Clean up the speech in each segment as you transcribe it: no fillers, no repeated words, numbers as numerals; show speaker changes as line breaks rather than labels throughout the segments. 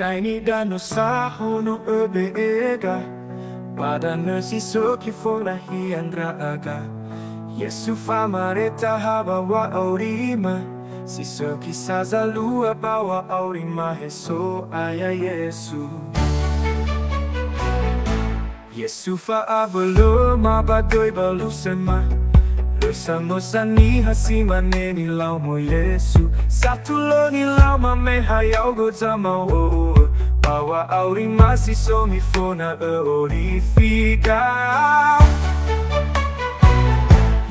Kaini dano sa hono beega pada nasi soki fola hiandra aga Yesu famareta habawa aurima si soki sazalua bawa aurima heso aya Yesu fa abalo mabadoy balusema Lusamo sani hasima neni lau mo Yesu Satulo ni lau mame hayao gozama o Bawa aurima si somi fona orifica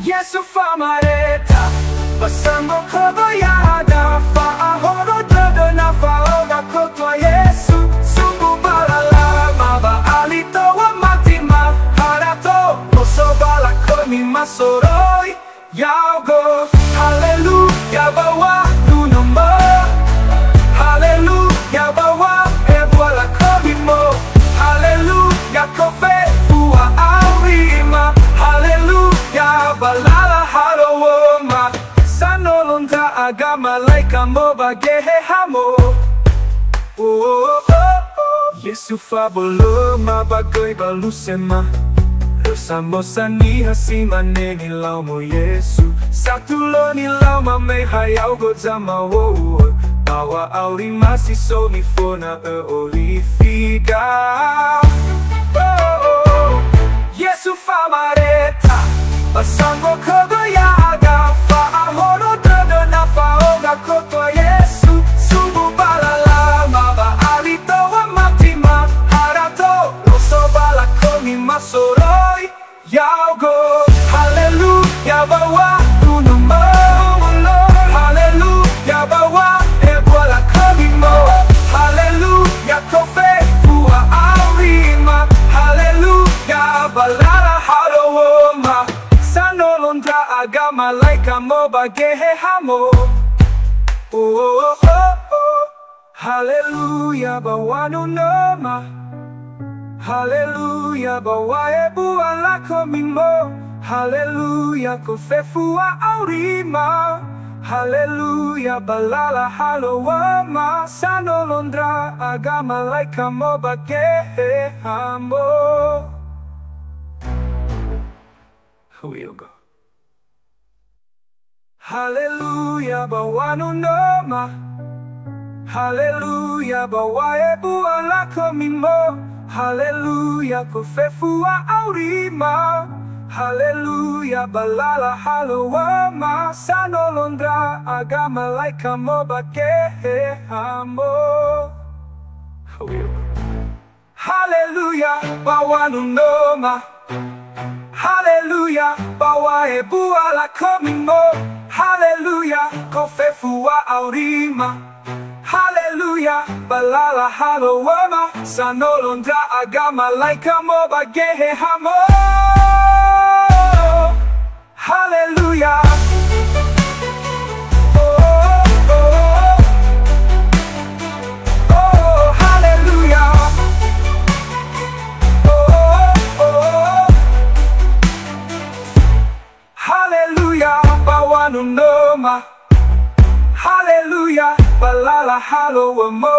Yesu fa mareta Basango kobayada fa ahoro dodo na fa oga kotwa Yesu Sumbu balala maba alito wa matima harato Osobala komi masoroi Yago Hallelujah bawa dunoma Hallelujah bawa ebwala komi mo Hallelujah kofe fuwa awima Hallelujah balala halowoma Sanolonda agama laika mo bagehe hamo Yesu fabolo mabagoy balusema Lusamo sani hasima neni lau mo Yesu Satulo ni lau mame hayao gozama Bawa aurima si somi fona orifica Yesu famareta Basango kogoyaga fa ahoro dodo na fa oga kotwa Yesu Sumbu balala maba alito wa matima harato Osobala komi masoroi Yago Hallelujah bawa dunoma Hallelujah bawa ebwala komi mo Hallelujah kofe fuwa awima Hallelujah balala halowoma Sanolonda agama laika mo bagehe hamo Hallelujah bawa nunoma Hallelujah bawa ebwala komi mo Hallelujah kofefua aurima Hallelujah balala halowama Sanolonda agama laika mo bagehe hamo We'll go. Hallelujah bawa nunoma Hallelujah bawa ebwala komi mo Hallelujah kofefua aurima Hallelujah balala halowama Sanolonda agama laika mo bagehe hamo Hallelujah bawa nunoma Hallelujah bawa ebwala komi mo Hallelujah kofefua aurima Hallelujah balala halowama Sanolonda agama laika mo bagehe hamo Hallelujah Hallelujah Hallelujah bawa nunoma Hallelujah balala halowama